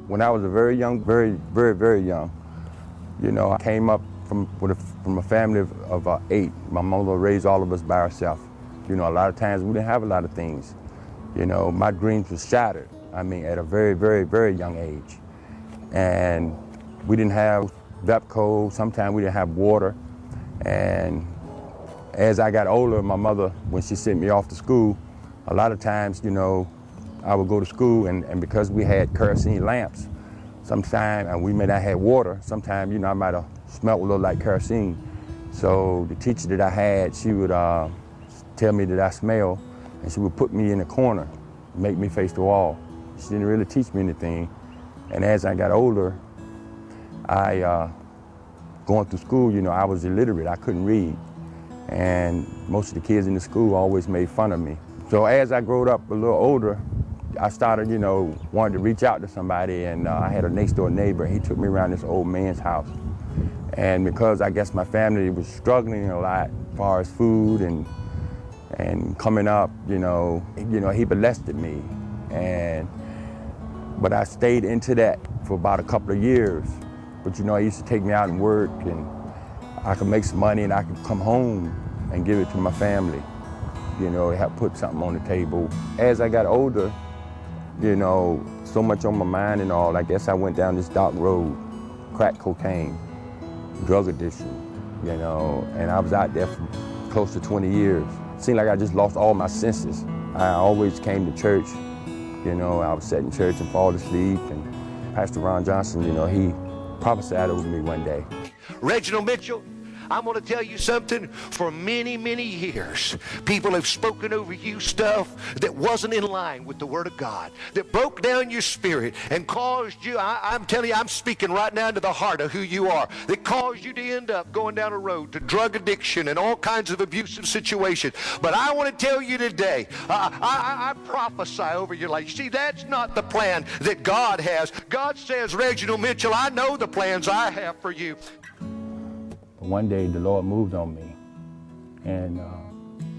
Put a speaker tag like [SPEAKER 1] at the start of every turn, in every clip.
[SPEAKER 1] When I was a very young, very young, you know, I came up from a family of 8. My mother raised all of us by herself. You know, a lot of times we didn't have a lot of things. You know, my dreams were shattered, I mean, at a very young age. And we didn't have VEPCO, sometimes we didn't have water. And as I got older, my mother, when she sent me off to school, a lot of times, you know, I would go to school and because we had kerosene lamps, sometimes, and we may not have water, sometimes, you know, I might have smelled a little like kerosene. So the teacher that I had, she would tell me that I smell, and she would put me in a corner, make me face the wall. She didn't really teach me anything. And as I got older, going through school, you know, I was illiterate, I couldn't read. And most of the kids in the school always made fun of me. So as I grew up a little older, I started, you know, wanting to reach out to somebody, and I had a next door neighbor. He took me around this old man's house. And because I guess my family was struggling a lot as far as food and coming up, you know, he molested me. But I stayed into that for about a couple of years. But you know, he used to take me out and work, and I could make some money and I could come home and give it to my family, you know, to help put something on the table. As I got older, you know, so much on my mind and all, I guess I went down this dark road, crack cocaine, drug addiction, you know, and I was out there for close to 20 years. It seemed like I just lost all my senses. I always came to church, you know, I would sit in church and fall asleep, and Pastor Ron Johnson, you know, he prophesied over me one day.
[SPEAKER 2] Reginald Mitchell, I'm going to tell you something. For many years, people have spoken over you stuff that wasn't in line with the Word of God, that broke down your spirit and caused you, I'm telling you, I'm speaking right now to the heart of who you are, that caused you to end up going down a road to drug addiction and all kinds of abusive situations. But I want to tell you today, I prophesy over your life. See, that's not the plan that God has. God says, Reginald Mitchell, I know the plans I have for you.
[SPEAKER 1] One day the Lord moved on me, and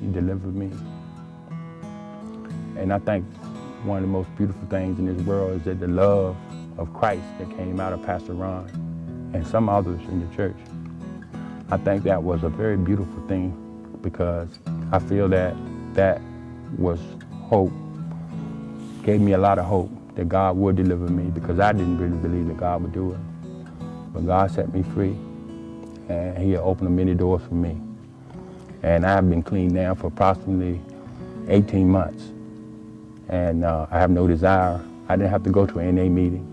[SPEAKER 1] he delivered me. And I think one of the most beautiful things in this world is that the love of Christ that came out of Pastor Ron and some others in the church. I think that was a very beautiful thing, because I feel that that was hope, gave me a lot of hope that God would deliver me, because I didn't really believe that God would do it. But God set me free, and he opened many doors for me. And I've been clean now for approximately 18 months. And I have no desire. I didn't have to go to an NA meeting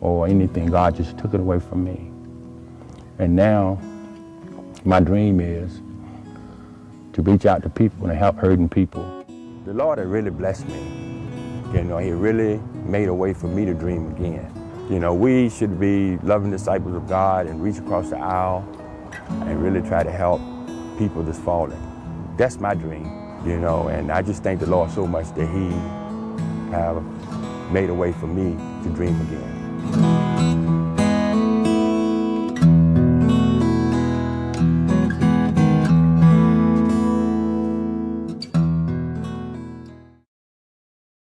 [SPEAKER 1] or anything. God just took it away from me. And now my dream is to reach out to people and help hurting people. The Lord has really blessed me. You know, he really made a way for me to dream again. You know, we should be loving disciples of God and reach across the aisle and really try to help people that's falling. That's my dream, you know, and I just thank the Lord so much that he have made a way for me to dream again.